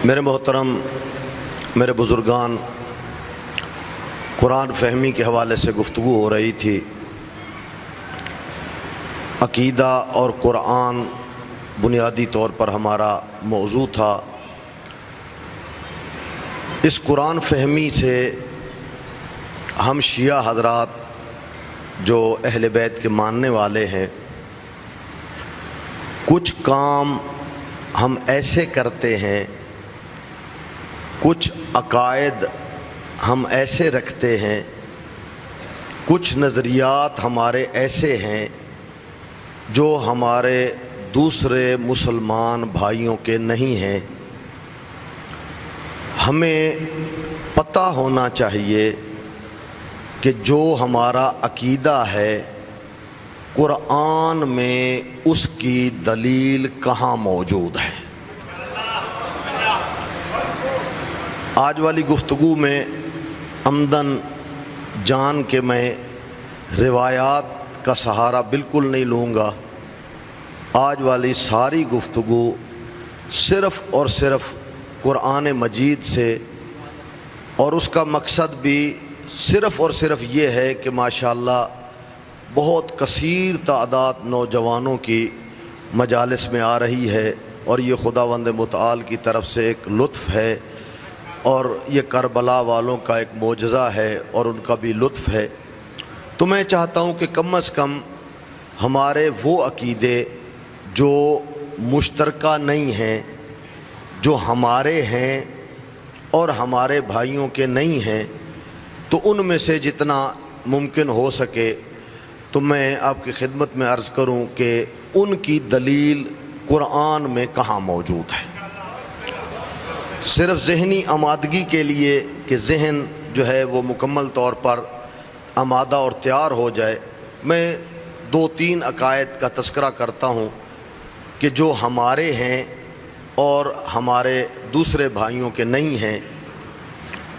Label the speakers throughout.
Speaker 1: میرے محترم، میرے بزرگان، قرآن فہمی کے حوالے سے گفتگو ہو رہی تھی۔ عقیدہ اور قرآن بنیادی طور پر ہمارا موضوع تھا۔ اس قرآن فہمی سے ہم شیعہ حضرات جو اہل بیت کے ماننے والے ہیں، کچھ کام ہم ایسے کرتے ہیں، کچھ عقائد ہم ایسے رکھتے ہیں، کچھ نظریات ہمارے ایسے ہیں جو ہمارے دوسرے مسلمان بھائیوں کے نہیں ہیں۔ ہمیں پتہ ہونا چاہیے کہ جو ہمارا عقیدہ ہے قرآن میں اس کی دلیل کہاں موجود ہے۔ آج والی گفتگو میں عمدن جان کے میں روایات کا سہارا بالکل نہیں لوں گا۔ آج والی ساری گفتگو صرف اور صرف قرآن مجید سے، اور اس کا مقصد بھی صرف اور صرف یہ ہے کہ ماشاءاللہ بہت کثیر تعداد نوجوانوں کی مجالس میں آ رہی ہے، اور یہ خداوند متعال کی طرف سے ایک لطف ہے، اور یہ کربلا والوں کا ایک معجزہ ہے اور ان کا بھی لطف ہے۔ تو میں چاہتا ہوں کہ کم از کم ہمارے وہ عقیدے جو مشترکہ نہیں ہیں، جو ہمارے ہیں اور ہمارے بھائیوں کے نہیں ہیں، تو ان میں سے جتنا ممکن ہو سکے تو میں آپ کی خدمت میں عرض کروں کہ ان کی دلیل قرآن میں کہاں موجود ہے۔ صرف ذہنی آمادگی کے لیے کہ ذہن جو ہے وہ مکمل طور پر آمادہ اور تیار ہو جائے، میں 2-3 عقائد کا تذکرہ کرتا ہوں کہ جو ہمارے ہیں اور ہمارے دوسرے بھائیوں کے نہیں ہیں۔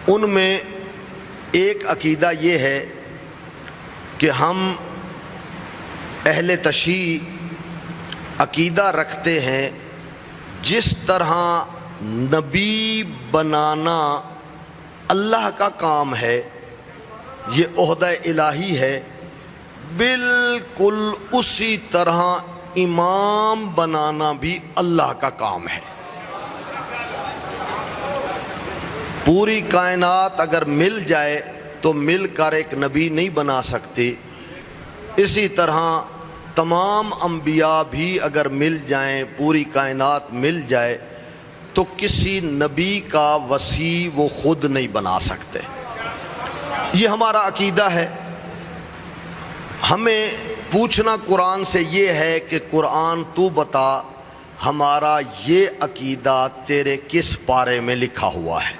Speaker 1: ان میں ایک عقیدہ یہ ہے کہ ہم اہل تشیع عقیدہ رکھتے ہیں جس طرح نبی بنانا اللہ کا کام ہے، یہ عہدہ الہی ہے، بالکل اسی طرح امام بنانا بھی اللہ کا کام ہے۔ پوری کائنات اگر مل جائے تو مل کر ایک نبی نہیں بنا سکتی، اسی طرح تمام انبیاء بھی اگر مل جائیں، پوری کائنات مل جائے تو کسی نبی کا وصی وہ خود نہیں بنا سکتے۔ یہ ہمارا عقیدہ ہے۔ ہمیں پوچھنا قرآن سے یہ ہے کہ قرآن تو بتا ہمارا یہ عقیدہ تیرے کس پارے میں لکھا ہوا ہے۔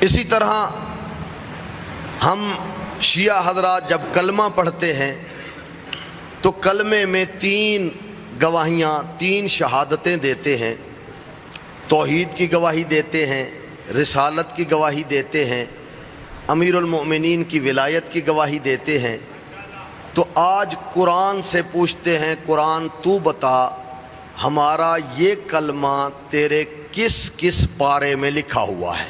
Speaker 1: اسی طرح ہم شیعہ حضرات جب کلمہ پڑھتے ہیں تو کلمے میں 3 گواہیاں، 3 شہادتیں دیتے ہیں۔ توحید کی گواہی دیتے ہیں، رسالت کی گواہی دیتے ہیں، امیر المؤمنین کی ولایت کی گواہی دیتے ہیں۔ تو آج قرآن سے پوچھتے ہیں، قرآن تو بتا ہمارا یہ کلمہ تیرے کس کس پارے میں لکھا ہوا ہے۔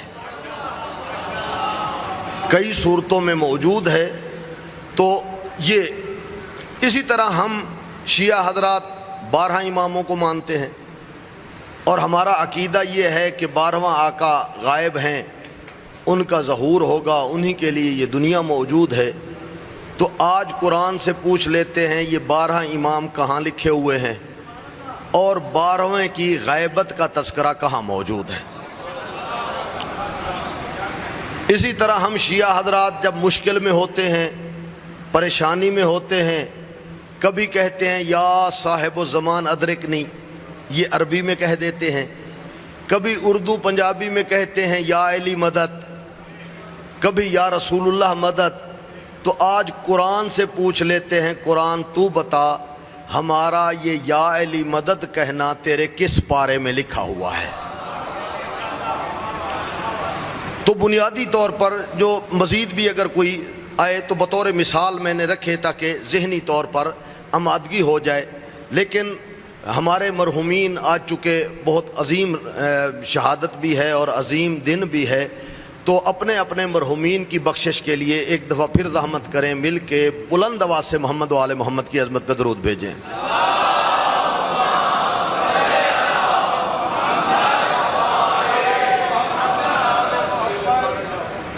Speaker 1: کئی صورتوں میں موجود ہے۔ تو یہ اسی طرح ہم شیعہ حضرات 12 اماموں کو مانتے ہیں، اور ہمارا عقیدہ یہ ہے کہ 12واں آقا غائب ہیں، ان کا ظہور ہوگا، انہی کے لیے یہ دنیا موجود ہے۔ تو آج قرآن سے پوچھ لیتے ہیں یہ 12 امام کہاں لکھے ہوئے ہیں، اور 12ویں کی غیبت کا تذکرہ کہاں موجود ہے۔ اسی طرح ہم شیعہ حضرات جب مشکل میں ہوتے ہیں، پریشانی میں ہوتے ہیں، کبھی کہتے ہیں یا صاحب الزمان ادرکنی، یہ عربی میں کہہ دیتے ہیں، کبھی اردو پنجابی میں کہتے ہیں یا علی مدد، کبھی یا رسول اللہ مدد۔ تو آج قرآن سے پوچھ لیتے ہیں، قرآن تو بتا ہمارا یہ یا علی مدد کہنا تیرے کس پارے میں لکھا ہوا ہے۔ تو بنیادی طور پر جو مزید بھی اگر کوئی آئے تو بطور مثال میں نے رکھے تاکہ ذہنی طور پر آمادگی ہو جائے، لیکن ہمارے مرحومین آج چکے بہت عظیم شہادت بھی ہے اور عظیم دن بھی ہے، تو اپنے اپنے مرحومین کی بخشش کے لیے ایک دفعہ پھر زحمت کریں، مل کے بلند آواز سے محمد و آل محمد کی عظمت پہ درود بھیجیں۔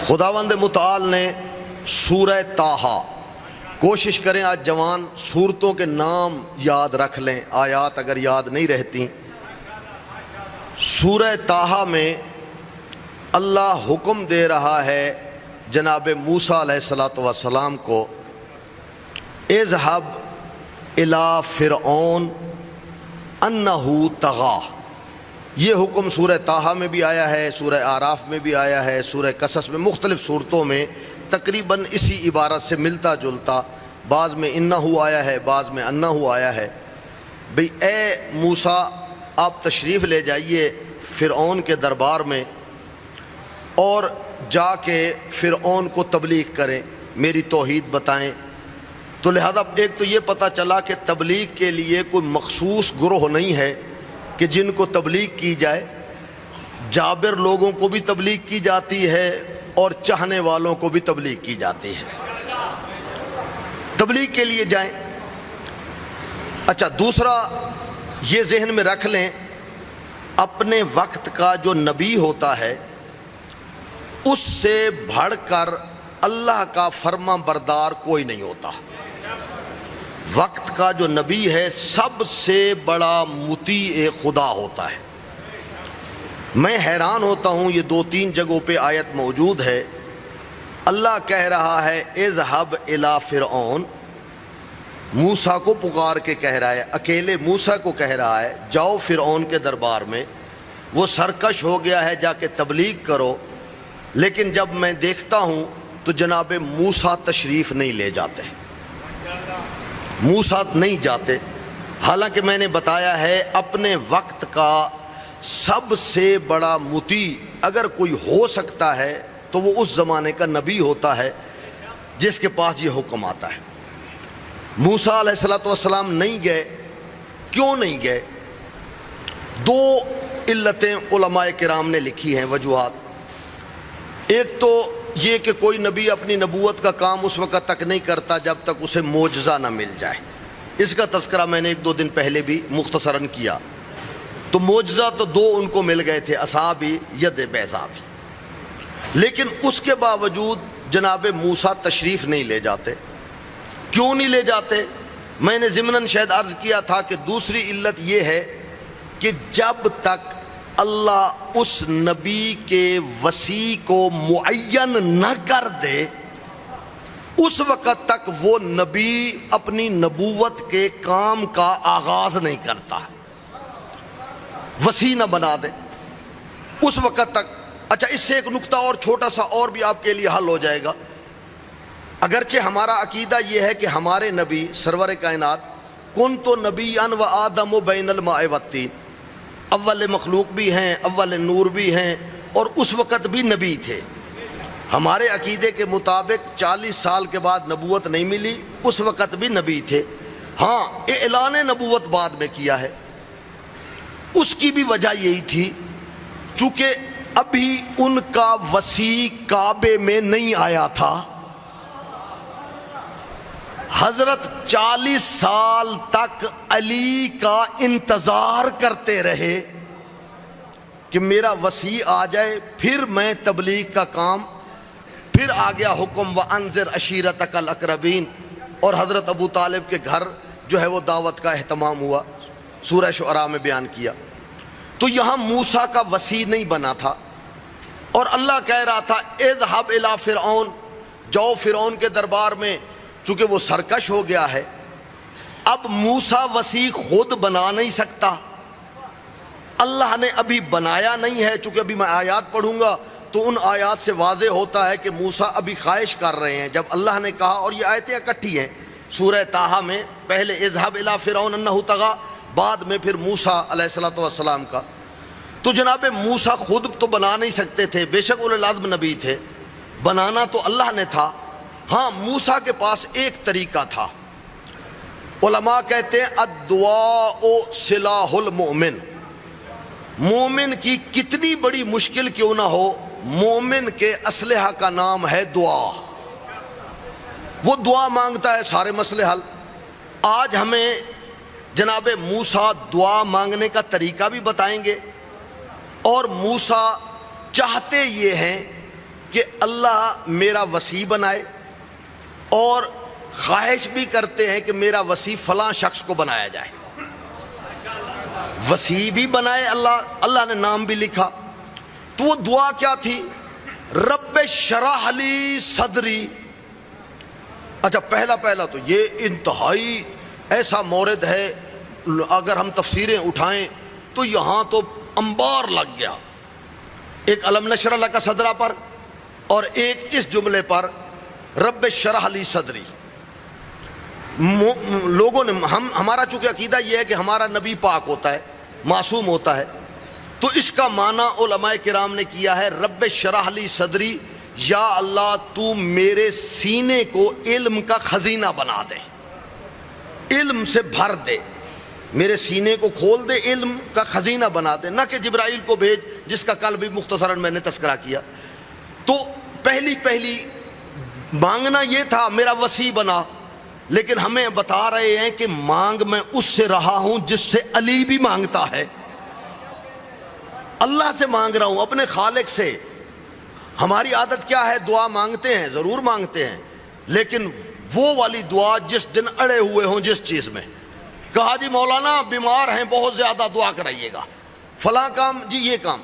Speaker 1: خداوند متعال نے سورہ طٰہٰ، کوشش کریں آج جوان سورتوں کے نام یاد رکھ لیں، آیات اگر یاد نہیں رہتی۔ سورہ طٰہٰ میں اللہ حکم دے رہا ہے جناب موسیٰ علیہ السلام کو، اذهب الی فرعون انہ طغیٰ۔ یہ حکم سورہ طٰہٰ میں بھی آیا ہے، سورہ اعراف میں بھی آیا ہے، سورہ قصص میں، مختلف صورتوں میں تقریباً اسی عبارت سے ملتا جلتا، بعض میں انہ آیا ہے، بعض میں انہ آیا ہے۔ بھئی اے موسیٰ آپ تشریف لے جائیے فرعون کے دربار میں اور جا کے فرعون کو تبلیغ کریں، میری توحید بتائیں۔ تو لہذا ایک تو یہ پتہ چلا کہ تبلیغ کے لیے کوئی مخصوص گروہ نہیں ہے کہ جن کو تبلیغ کی جائے، جابر لوگوں کو بھی تبلیغ کی جاتی ہے اور چاہنے والوں کو بھی تبلیغ کی جاتی ہے، تبلیغ کے لیے جائیں۔ اچھا، دوسرا یہ ذہن میں رکھ لیں، اپنے وقت کا جو نبی ہوتا ہے اس سے بڑھ کر اللہ کا فرما بردار کوئی نہیں ہوتا۔ وقت کا جو نبی ہے سب سے بڑا مطیع خدا ہوتا ہے۔ میں حیران ہوتا ہوں، یہ 2-3 جگہوں پہ آیت موجود ہے، اللہ کہہ رہا ہے اذهب الی فرعون، موسیٰ کو پکار کے کہہ رہا ہے، اکیلے موسیٰ کو کہہ رہا ہے جاؤ فرعون کے دربار میں، وہ سرکش ہو گیا ہے، جا کے تبلیغ کرو۔ لیکن جب میں دیکھتا ہوں تو جناب موسیٰ تشریف نہیں لے جاتے، موسیٰ نہیں جاتے، حالانکہ میں نے بتایا ہے اپنے وقت کا سب سے بڑا مطیع اگر کوئی ہو سکتا ہے تو وہ اس زمانے کا نبی ہوتا ہے جس کے پاس یہ حکم آتا ہے۔ موسیٰ علیہ السلام نہیں گئے، کیوں نہیں گئے؟ 2 علتیں علماء کرام نے لکھی ہیں، وجوہات۔ ایک تو یہ کہ کوئی نبی اپنی نبوت کا کام اس وقت تک نہیں کرتا جب تک اسے معجزہ نہ مل جائے، اس کا تذکرہ میں نے 1-2 دن پہلے بھی مختصراً کیا۔ تو معجزہ تو 2 ان کو مل گئے تھے، عصا بھی ید بیضا بھی، لیکن اس کے باوجود جناب موسیٰ تشریف نہیں لے جاتے۔ کیوں نہیں لے جاتے؟ میں نے ضمناً شاید عرض کیا تھا کہ دوسری علت یہ ہے کہ جب تک اللہ اس نبی کے وصی کو معین نہ کر دے اس وقت تک وہ نبی اپنی نبوت کے کام کا آغاز نہیں کرتا، وصی نہ بنا دے اس وقت تک۔ اچھا، اس سے ایک نقطہ اور چھوٹا سا اور بھی آپ کے لیے حل ہو جائے گا۔ اگرچہ ہمارا عقیدہ یہ ہے کہ ہمارے نبی سرور کائنات کنت نبیًا و آدم بین الماء والطین، اول مخلوق بھی ہیں، اول نور بھی ہیں، اور اس وقت بھی نبی تھے۔ ہمارے عقیدے کے مطابق 40 سال کے بعد نبوت نہیں ملی، اس وقت بھی نبی تھے۔ ہاں، اعلان نبوت بعد میں کیا ہے، اس کی بھی وجہ یہی تھی چونکہ ابھی ان کا وصی کعبے میں نہیں آیا تھا۔ حضرت 40 سال تک علی کا انتظار کرتے رہے کہ میرا وصی آ جائے، پھر میں تبلیغ کا کام، پھر آ گیا حکم وَأَنذِرْ عَشِيرَتَكَ الْأَقْرَبِينَ، اور حضرت ابو طالب کے گھر جو ہے وہ دعوت کا اہتمام ہوا، سورہ شعراء میں بیان کیا۔ تو یہاں موسیٰ کا وصی نہیں بنا تھا، اور اللہ کہہ رہا تھا اذهب الی فرعون، جاؤ فرعون کے دربار میں، چونکہ وہ سرکش ہو گیا ہے۔ اب موسیٰ وصی خود بنا نہیں سکتا، اللہ نے ابھی بنایا نہیں ہے، چونکہ ابھی میں آیات پڑھوں گا تو ان آیات سے واضح ہوتا ہے کہ موسیٰ ابھی خواہش کر رہے ہیں۔ جب اللہ نے کہا، اور یہ آیتیں اکٹھی ہیں سورہ طٰہٰ میں، پہلے اذهب الی فرعون انہ طغیٰ، بعد میں پھر موسیٰ علیہ السلام کا، تو جناب موسیٰ خود تو بنا نہیں سکتے تھے، بے شک اولو العزم نبی تھے، بنانا تو اللہ نے تھا۔ ہاں، موسیٰ کے پاس ایک طریقہ تھا، علماء کہتے ہیں الدعاء سلاح المؤمن، مومن کی کتنی بڑی مشکل کیوں نہ ہو، مومن کے اسلحہ کا نام ہے دعا۔ وہ دعا مانگتا ہے سارے مسئلے حل۔ آج ہمیں جناب موسیٰ دعا مانگنے کا طریقہ بھی بتائیں گے، اور موسیٰ چاہتے یہ ہیں کہ اللہ میرا وسیع بنائے، اور خواہش بھی کرتے ہیں کہ میرا وسیع فلاں شخص کو بنایا جائے، وسیع بھی بنائے اللہ نے نام بھی لکھا۔ تو وہ دعا کیا تھی؟ رب اشرح لی صدری۔ اچھا پہلا تو یہ انتہائی ایسا مورد ہے، اگر ہم تفسیریں اٹھائیں تو یہاں تو انبار لگ گیا، ایک الم نشرح لک صدرہ پر اور ایک اس جملے پر رب اشرح لی صدری۔ لوگوں نے ہمارا چونکہ عقیدہ یہ ہے کہ ہمارا نبی پاک ہوتا ہے، معصوم ہوتا ہے، تو اس کا معنی علماء کرام نے کیا ہے رب اشرح لی صدری، یا اللہ تو میرے سینے کو علم کا خزینہ بنا دے، علم سے بھر دے، میرے سینے کو کھول دے، علم کا خزینہ بنا دے، نہ کہ جبرائیل کو بھیج، جس کا کل بھی مختصراً میں نے تذکرہ کیا۔ تو پہلی مانگنا یہ تھا میرا وسیع بنا، لیکن ہمیں بتا رہے ہیں کہ مانگ میں اس سے رہا ہوں جس سے علی بھی مانگتا ہے، اللہ سے مانگ رہا ہوں، اپنے خالق سے۔ ہماری عادت کیا ہے؟ دعا مانگتے ہیں، ضرور مانگتے ہیں، لیکن وہ والی دعا جس دن اڑے ہوئے ہوں جس چیز میں، کہا جی مولانا بیمار ہیں بہت زیادہ دعا کرائیے گا، فلاں کام جی یہ کام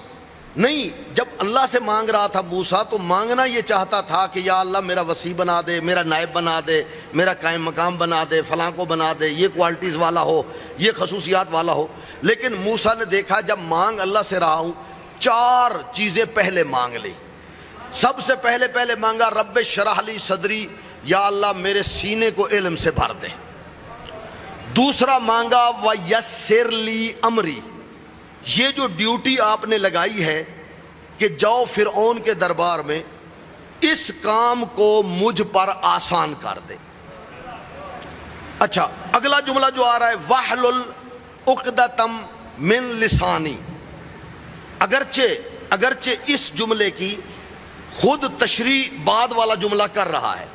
Speaker 1: نہیں۔ جب اللہ سے مانگ رہا تھا موسیٰ تو مانگنا یہ چاہتا تھا کہ یا اللہ میرا وسیع بنا دے، میرا نائب بنا دے، میرا قائم مقام بنا دے، فلاں کو بنا دے، یہ کوالٹیز والا ہو، یہ خصوصیات والا ہو۔ لیکن موسیٰ نے دیکھا جب مانگ اللہ سے رہا ہوں، 4 چیزیں پہلے مانگ لی۔ سب سے پہلے مانگا رب اشرح لی صدری، یا اللہ میرے سینے کو علم سے بھر دے۔ دوسرا مانگا ویسر لی امری، یہ جو ڈیوٹی آپ نے لگائی ہے کہ جاؤ فرعون کے دربار میں، اس کام کو مجھ پر آسان کر دے۔ اچھا اگلا جملہ جو آ رہا ہے وَاحْلُلْ عُقْدَةً مِّن لِسَانِي، اگرچہ اس جملے کی خود تشریح بعد والا جملہ کر رہا ہے،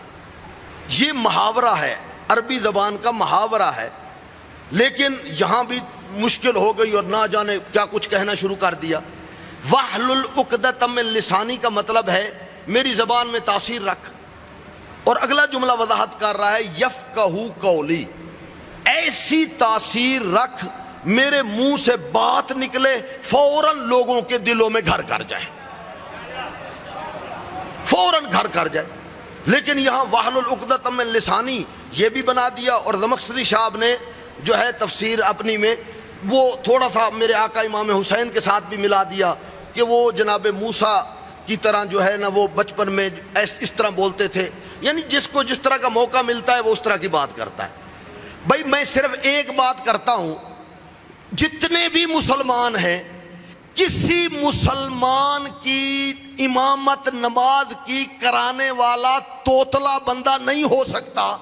Speaker 1: یہ محاورہ ہے، عربی زبان کا محاورہ ہے، لیکن یہاں بھی مشکل ہو گئی اور نہ جانے کیا کچھ کہنا شروع کر دیا۔ وَاحْلُلْ عُقْدَةً مِّن لِسَانِي کا مطلب ہے میری زبان میں تاثیر رکھ، اور اگلا جملہ وضاحت کر رہا ہے یفقہوا قولی، ایسی تاثیر رکھ میرے منہ سے بات نکلے فوراً لوگوں کے دلوں میں گھر کر جائے، فوراً گھر کر جائے۔ لیکن یہاں وَاحْلُلْ عُقْدَةً مِّن لِسَانِي یہ بھی بنا دیا، اور زمخشری صاحب نے جو ہے تفسیر اپنی میں وہ تھوڑا سا میرے آقا امام حسین کے ساتھ بھی ملا دیا کہ وہ جناب موسیٰ کی طرح جو ہے نا وہ بچپن میں اس طرح بولتے تھے، یعنی جس کو جس طرح کا موقع ملتا ہے وہ اس طرح کی بات کرتا ہے۔ بھائی میں صرف ایک بات کرتا ہوں، جتنے بھی مسلمان ہیں، کسی مسلمان کی امامت نماز کی کرانے والا توتلا بندہ نہیں ہو سکتا۔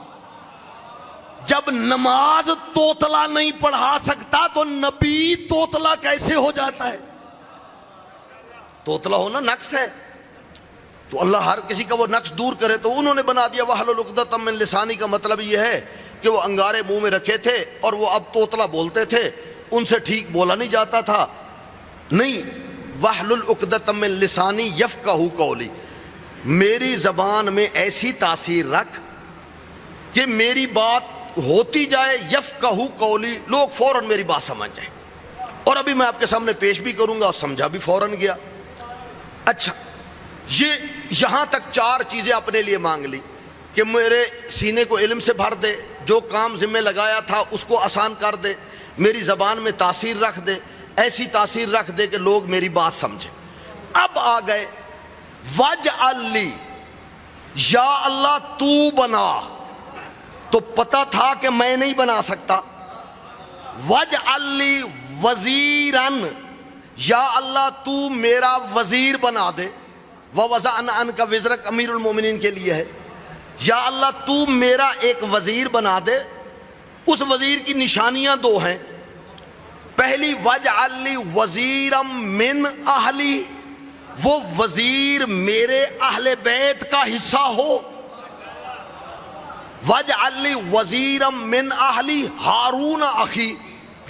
Speaker 1: جب نماز توتلا نہیں پڑھا سکتا تو نبی توتلا کیسے ہو جاتا ہے؟ توتلا ہونا نقص ہے، تو اللہ ہر کسی کا وہ نقص دور کرے۔ تو انہوں نے بنا دیا وَاحْلُلْ عُقْدَةً مِّن لِسَانِي کا مطلب یہ ہے کہ وہ انگارے منہ میں رکھے تھے اور وہ اب توتلا بولتے تھے، ان سے ٹھیک بولا نہیں جاتا تھا۔ نہیں، وَاحْلُلْ عُقْدَةً مِّن لِسَانِي یفقہوا قولی، میری زبان میں ایسی تاثیر رکھ کہ میری بات ہوتی جائے، یفقہوا قولی، لوگ فوراً میری بات سمجھ جائیں۔ اور ابھی میں آپ کے سامنے پیش بھی کروں گا اور سمجھا بھی فوراً گیا۔ اچھا یہ یہاں تک 4 چیزیں اپنے لیے مانگ لی کہ میرے سینے کو علم سے بھر دے، جو کام ذمہ لگایا تھا اس کو آسان کر دے، میری زبان میں تاثیر رکھ دے، ایسی تاثیر رکھ دے کہ لوگ میری بات سمجھیں۔ اب آ گئے وَاجْعَل لِّی، یا اللہ تو بنا، تو پتہ تھا کہ میں نہیں بنا سکتا۔ وَاجْعَل لِّی وَزِیرًا، یا اللہ تو میرا وزیر بنا دے۔ وَوَضَعْنَا عَنْکَ وِزْرَکَ امیر المومنین کے لیے ہے، یا اللہ تو میرا ایک وزیر بنا دے۔ اس وزیر کی نشانیاں دو ہیں. پہلی وجعل لی وزیرم من اہلی، وہ وزیر میرے اہل بیت کا حصہ ہو. وجعل لی وزیرم من اہلی ہارون اخی،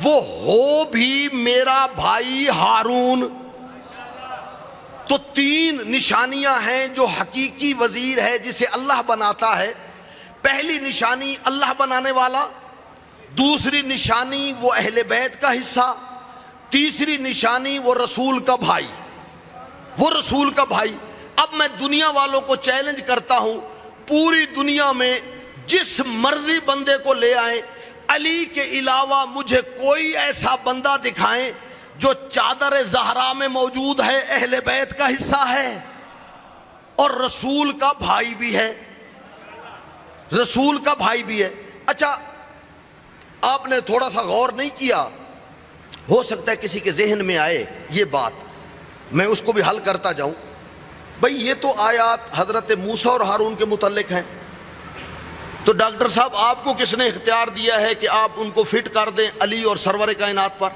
Speaker 1: وہ ہو بھی میرا بھائی ہارون. تو تین نشانیاں ہیں جو حقیقی وزیر ہے جسے اللہ بناتا ہے. پہلی نشانی اللہ بنانے والا، دوسری نشانی وہ اہل بیت کا حصہ، تیسری نشانی وہ رسول کا بھائی. وہ رسول کا بھائی. اب میں دنیا والوں کو چیلنج کرتا ہوں، پوری دنیا میں جس مرضی بندے کو لے آئیں، علی کے علاوہ مجھے کوئی ایسا بندہ دکھائیں جو چادر زہرا میں موجود ہے، اہل بیت کا حصہ ہے اور رسول کا بھائی بھی ہے. رسول کا بھائی بھی ہے. اچھا، آپ نے تھوڑا سا غور نہیں کیا، ہو سکتا ہے کسی کے ذہن میں آئے یہ بات، میں اس کو بھی حل کرتا جاؤں. بھئی یہ تو آیات حضرت موسیٰ اور ہارون کے متعلق ہیں، تو ڈاکٹر صاحب آپ کو کس نے اختیار دیا ہے کہ آپ ان کو فٹ کر دیں علی اور سرور کائنات پر؟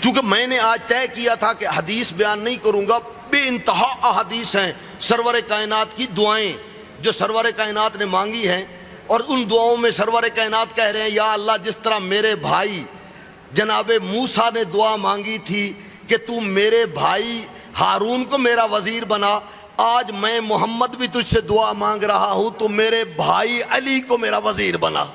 Speaker 1: چونکہ میں نے آج طے کیا تھا کہ حدیث بیان نہیں کروں گا، بے انتہا احادیث ہیں سرور کائنات کی دعائیں جو سرور کائنات نے مانگی ہیں، اور ان دعاؤں میں سرور کائنات کہہ رہے ہیں یا اللہ جس طرح میرے بھائی جناب موسیٰ نے دعا مانگی تھی کہ تو میرے بھائی ہارون کو میرا وزیر بنا، آج میں محمد بھی تجھ سے دعا مانگ رہا ہوں تو میرے بھائی علی کو میرا وزیر بنا.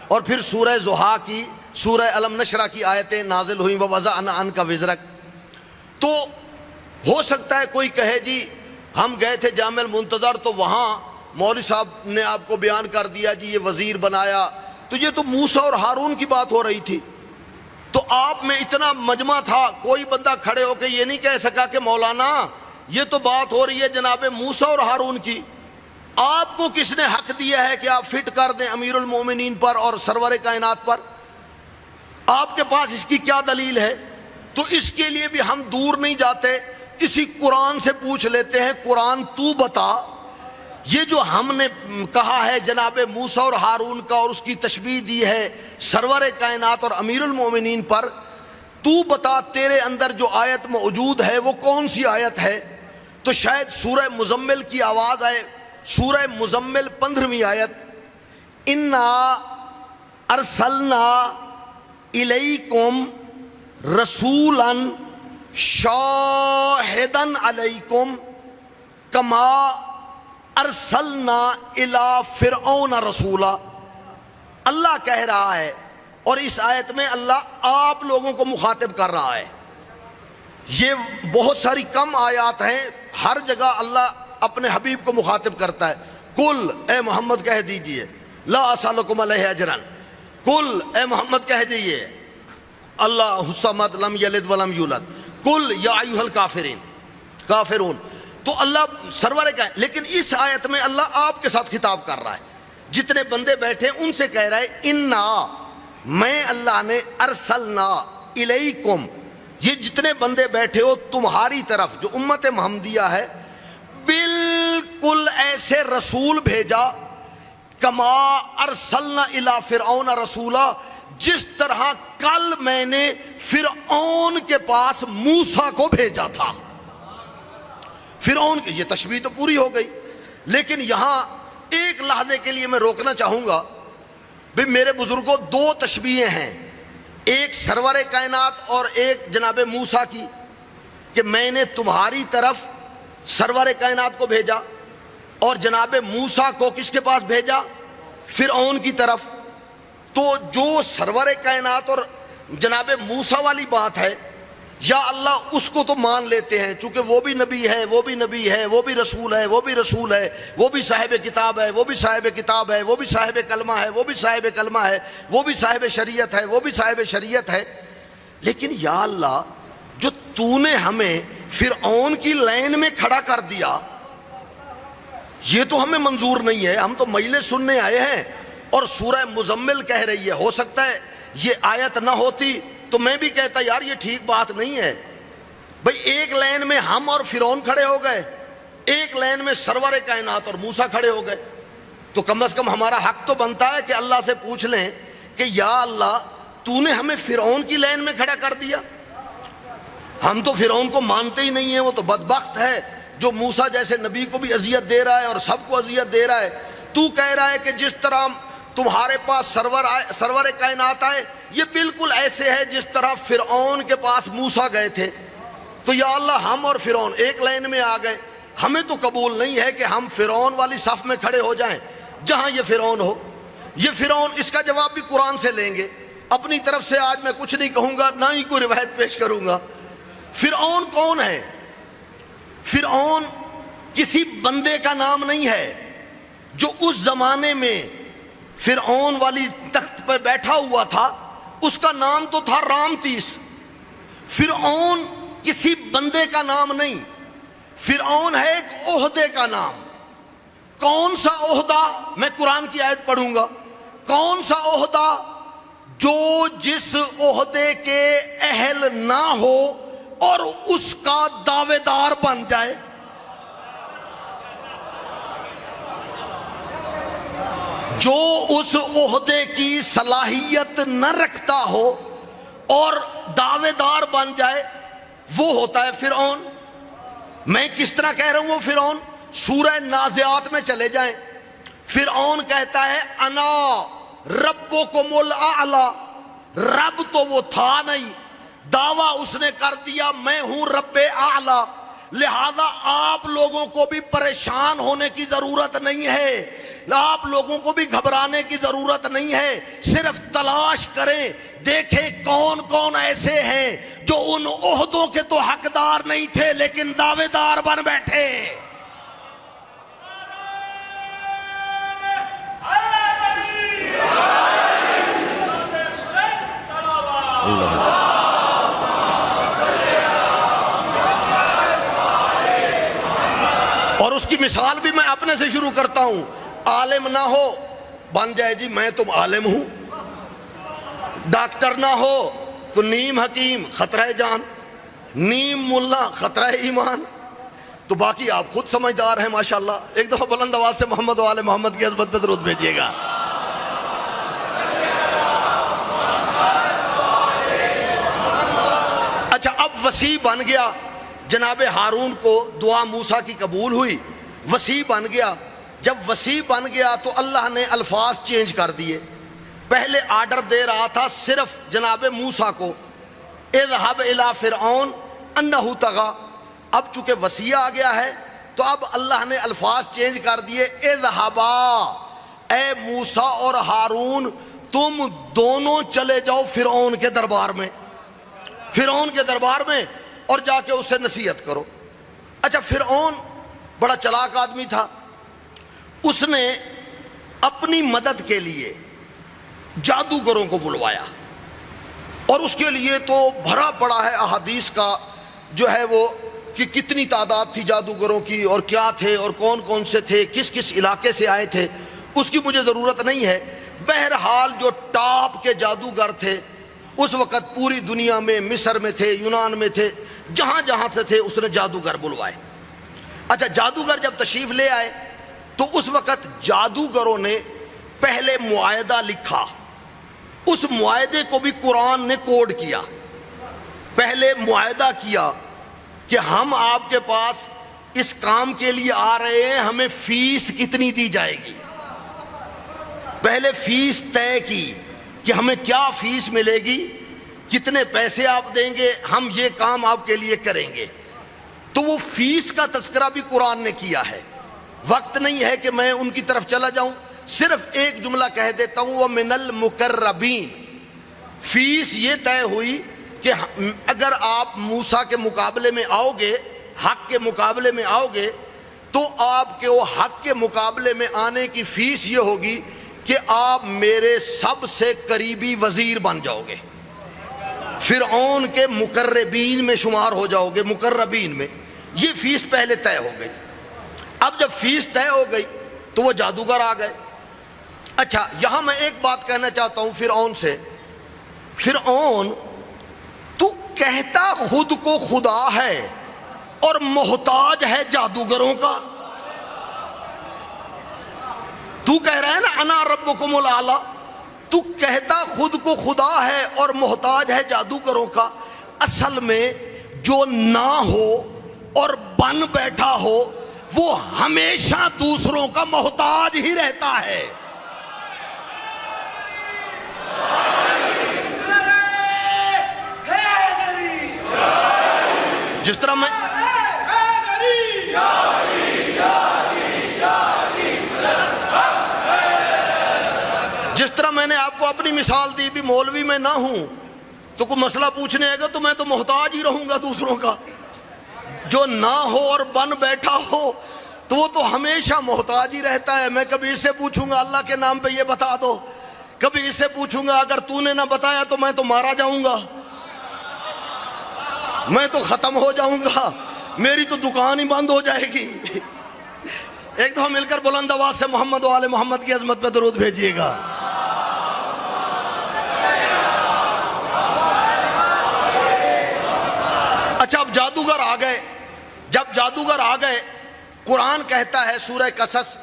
Speaker 1: اور پھر سورہ ضحیٰ کی، سورہ علم نشرہ کی آیتیں نازل ہوئیں، وَوَضَعْنَا عَنْكَ وِزْرَكَ. تو ہو سکتا ہے کوئی کہے جی ہم گئے تھے جامع المنتظر تو وہاں مولوی صاحب نے آپ کو بیان کر دیا جی یہ وزیر بنایا، تو یہ تو موسیٰ اور ہارون کی بات ہو رہی تھی. تو آپ میں اتنا مجمع تھا، کوئی بندہ کھڑے ہو کے یہ نہیں کہہ سکا کہ مولانا یہ تو بات ہو رہی ہے جناب موسیٰ اور ہارون کی، آپ کو کس نے حق دیا ہے کہ آپ فٹ کر دیں امیر المومنین پر اور سرور کائنات پر؟ آپ کے پاس اس کی کیا دلیل ہے؟ تو اس کے لیے بھی ہم دور نہیں جاتے، اسی قرآن سے پوچھ لیتے ہیں، قرآن تو بتا یہ جو ہم نے کہا ہے جناب موسیٰ اور ہارون کا اور اس کی تشبیہ دی ہے سرور کائنات اور امیر المومنین پر، تو بتا تیرے اندر جو آیت موجود ہے وہ کون سی آیت ہے؟ تو شاید سورہ مزمل کی آواز آئے. سورہ مزمل 15ویں آیت، اِنَّا أَرْسَلْنَا إِلَيْكُمْ رَسُولًا شَاهِدًا عَلَيْكُمْ كَمَا أَرْسَلْنَا إِلَىٰ فِرْعَوْنَ رَسُولًا. اللہ کہہ رہا ہے، اور اس آیت میں اللہ آپ لوگوں کو مخاطب کر رہا ہے. یہ بہت ساری کم آیات ہیں، ہر جگہ اللہ اپنے حبیب کو مخاطب کرتا ہے. کل اے محمد کہہ دیجئے لا اسألکم علیہ اجرا، کل اے محمد کہہ دیجئے اللہ الصمد لم یلد ولم یولد، کل یا ایھا الکافرین کافرون. تو اللہ سرور کا ہے، لیکن اس آیت میں اللہ آپ کے ساتھ خطاب کر رہا ہے. جتنے بندے بیٹھے ان سے کہہ رہا ہے انا، میں اللہ نے، ارسلنا الیکم، یہ جتنے بندے بیٹھے ہو تمہاری طرف، جو امت محمدیہ ہے، بالکل ایسے رسول بھیجا، کما ارسلنا الی فرعون رسولا، جس طرح کل میں نے فرعون کے پاس موسیٰ کو بھیجا تھا. فرعون کی یہ تشبیہ تو پوری ہو گئی، لیکن یہاں ایک لحظے کے لیے میں روکنا چاہوں گا. بھی میرے بزرگوں دو تشبیہیں ہیں، ایک سرور کائنات اور ایک جناب موسیٰ کی، کہ میں نے تمہاری طرف سرور کائنات کو بھیجا اور جناب موسیٰ کو کس کے پاس بھیجا؟ فرعون کی طرف. تو جو سرور کائنات اور جناب موسیٰ والی بات ہے، یا اللہ اس کو تو مان لیتے ہیں چونکہ وہ بھی نبی ہے، وہ بھی نبی ہے، وہ بھی رسول ہے، وہ بھی رسول ہے، وہ بھی صاحب کتاب ہے، وہ بھی صاحب کتاب ہے، وہ بھی صاحب کلمہ ہے، وہ بھی صاحب کلمہ ہے، وہ بھی صاحب شریعت ہے، وہ بھی صاحب شریعت ہے. لیکن یا اللہ جو تو نے ہمیں فرعون کی لائن میں کھڑا کر دیا، یہ تو ہمیں منظور نہیں ہے، ہم تو مجلس سننے آئے ہیں. اور سورہ مزمل کہہ رہی ہے، ہو سکتا ہے یہ آیت نہ ہوتی تو میں بھی کہتا یار یہ ٹھیک بات نہیں ہے. بھئی ایک لائن میں ہم اور فرعون کھڑے ہو گئے، ایک لائن میں سرور کائنات اور موسیٰ کھڑے ہو گئے. تو کم از کم ہمارا حق تو بنتا ہے کہ اللہ سے پوچھ لیں کہ یا اللہ تو نے ہمیں فرعون کی لین میں کھڑا کر دیا. ہم تو فرعون کو مانتے ہی نہیں ہیں, وہ تو بدبخت ہے جو موسیٰ جیسے نبی کو بھی اذیت دے رہا ہے اور سب کو اذیت دے رہا ہے. تو کہہ رہا ہے کہ جس طرح تمہارے پاس سرور کائنات آئے, یہ بالکل ایسے ہے جس طرح فرعون کے پاس موسیٰ گئے تھے. تو یا اللہ ہم اور فرعون ایک لائن میں آ گئے, ہمیں تو قبول نہیں ہے کہ ہم فرعون والی صف میں کھڑے ہو جائیں جہاں یہ فرعون ہو. یہ فرعون, اس کا جواب بھی قرآن سے لیں گے. اپنی طرف سے آج میں کچھ نہیں کہوں گا, نہ ہی کوئی روایت پیش کروں گا. فرعون کون ہے؟ فرعون کسی بندے کا نام نہیں ہے. جو اس زمانے میں فرعون والی تخت پہ بیٹھا ہوا تھا اس کا نام تو تھا رامتیس. فرعون کسی بندے کا نام نہیں, فرعون ہے ایک عہدے کا نام. کون سا عہدہ؟ میں قرآن کی آیت پڑھوں گا. کون سا عہدہ؟ جو جس عہدے کے اہل نہ ہو اور اس کا دعوے دار بن جائے. جو اس عہدے کی صلاحیت نہ رکھتا ہو اور دعوے دار بن جائے, وہ ہوتا ہے فرعون. میں کس طرح کہہ رہا ہوں وہ فرعون؟ سورہ نازعات میں چلے جائیں. فرعون کہتا ہے انا ربکم الاعلی. رب تو وہ تھا نہیں, دعویٰ اس نے کر دیا میں ہوں رب اعلی. لہذا آپ لوگوں کو بھی پریشان ہونے کی ضرورت نہیں ہے, آپ لوگوں کو بھی گھبرانے کی ضرورت نہیں ہے. صرف تلاش کریں, دیکھیں کون کون ایسے ہیں جو ان عہدوں کے تو حقدار نہیں تھے لیکن دعوے دار بن بیٹھے. اور اس کی مثال بھی میں اپنے سے شروع کرتا ہوں. عالم نہ ہو بن جائے جی میں تم عالم ہوں. ڈاکٹر نہ ہو تو نیم حکیم خطرہ جان, نیم ملا خطرہ ایمان. تو باقی آپ خود سمجھدار ہیں ماشاءاللہ. ایک دفعہ بلند آواز سے محمد و آل محمد کی عظمت درود بھیجیے گا. اچھا, اب وسیع بن گیا. جناب ہارون کو دعا موسیٰ کی قبول ہوئی, وسیع بن گیا. جب وسیع بن گیا تو اللہ نے الفاظ چینج کر دیے. پہلے آرڈر دے رہا تھا صرف جناب موسیٰ کو, اذهب الى فرعون انہ طغی. اب چونکہ وسیع آ گیا ہے تو اب اللہ نے الفاظ چینج کر دیے. اذهبا, اے موسیٰ اور ہارون تم دونوں چلے جاؤ فرعون کے دربار میں, فرعون کے دربار میں, اور جا کے اس سے نصیحت کرو. اچھا, فرعون بڑا چلاک آدمی تھا. اس نے اپنی مدد کے لیے جادوگروں کو بلوایا, اور اس کے لیے تو بھرا پڑا ہے احادیث کا جو ہے وہ کہ کتنی تعداد تھی جادوگروں کی اور کیا تھے اور کون کون سے تھے, کس کس علاقے سے آئے تھے, اس کی مجھے ضرورت نہیں ہے. بہرحال جو ٹاپ کے جادوگر تھے اس وقت پوری دنیا میں, مصر میں تھے, یونان میں تھے, جہاں جہاں سے تھے اس نے جادوگر بلوائے. اچھا, جادوگر جب تشریف لے آئے تو اس وقت جادوگروں نے پہلے معاہدہ لکھا. اس معاہدے کو بھی قرآن نے کوڈ کیا. پہلے معاہدہ کیا کہ ہم آپ کے پاس اس کام کے لیے آ رہے ہیں, ہمیں فیس کتنی دی جائے گی. پہلے فیس طے کی کہ ہمیں کیا فیس ملے گی, کتنے پیسے آپ دیں گے, ہم یہ کام آپ کے لیے کریں گے. تو وہ فیس کا تذکرہ بھی قرآن نے کیا ہے. وقت نہیں ہے کہ میں ان کی طرف چلا جاؤں, صرف ایک جملہ کہہ دیتا ہوں, وَمِنَ الْمُقَرَّبِينَ. فیس یہ طے ہوئی کہ اگر آپ موسیٰ کے مقابلے میں آؤ گے, حق کے مقابلے میں آؤ گے, تو آپ کے وہ حق کے مقابلے میں آنے کی فیس یہ ہوگی کہ آپ میرے سب سے قریبی وزیر بن جاؤ گے, فرعون کے مقربین میں شمار ہو جاؤ گے, مقربین میں. یہ فیس پہلے طے ہو گئی. اب جب فیس طے ہو گئی تو وہ جادوگر آ گئے. اچھا, یہاں میں ایک بات کہنا چاہتا ہوں فرعون سے. فرعون تو کہتا خود کو خدا ہے اور محتاج ہے جادوگروں کا. تو کہہ رہا ہے نا انا ربکم الاعلی، تو کہتا خود کو خدا ہے اور محتاج ہے جادوگروں کا، اصل میں جو نہ ہو اور بن بیٹھا ہو وہ ہمیشہ دوسروں کا محتاج ہی رہتا ہے۔ جس طرح میں نے آپ کو اپنی مثال دی بھی، مولوی میں نہ ہوں تو کوئی مسئلہ پوچھنے آئے گا تو میں تو محتاج ہی رہوں گا دوسروں کا۔ جو نہ ہو اور بن بیٹھا ہو تو وہ تو ہمیشہ محتاج ہی رہتا ہے۔ میں کبھی اس سے پوچھوں گا اللہ کے نام پہ یہ بتا دو، کبھی اس سے پوچھوں گا اگر تو نے نہ بتایا تو میں تو مارا جاؤں گا، میں تو ختم ہو جاؤں گا، میری تو دکان ہی بند ہو جائے گی۔ ایک دفعہ مل کر بلند آواز سے محمد و آل محمد کی عظمت پہ درود بھیجیے گا۔ اچھا اب جادوگر آ گئے، جب جادوگر آ گئے قرآن کہتا ہے سورہ قصص